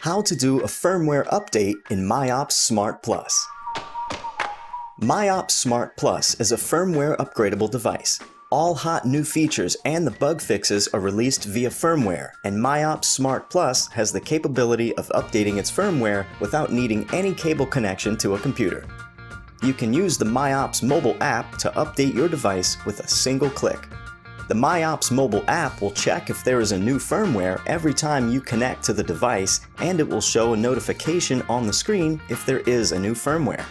How to do a firmware update in MIOPS Smart Plus. MIOPS Smart Plus is a firmware upgradable device. All hot new features and the bug fixes are released via firmware, and MIOPS Smart Plus has the capability of updating its firmware without needing any cable connection to a computer. You can use the MIOPS mobile app to update your device with a single click. The MIOPS mobile app will check if there is a new firmware every time you connect to the device, and it will show a notification on the screen if there is a new firmware.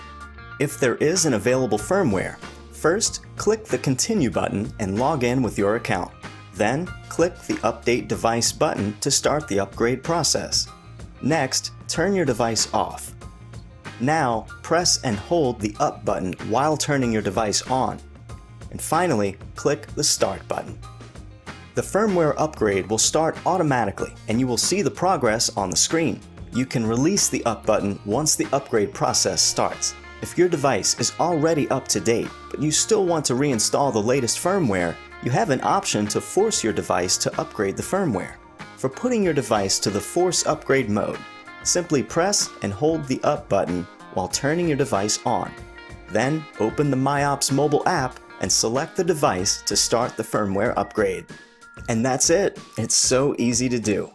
If there is an available firmware, first click the Continue button and log in with your account. Then click the Update Device button to start the upgrade process. Next, turn your device off. Now, press and hold the Up button while turning your device on. And finally, click the Start button. The firmware upgrade will start automatically, and you will see the progress on the screen. You can release the Up button once the upgrade process starts. If your device is already up to date, but you still want to reinstall the latest firmware, you have an option to force your device to upgrade the firmware. For putting your device to the Force Upgrade mode, simply press and hold the Up button while turning your device on. Then open the MIOPS mobile app and select the device to start the firmware upgrade. And that's it. It's so easy to do.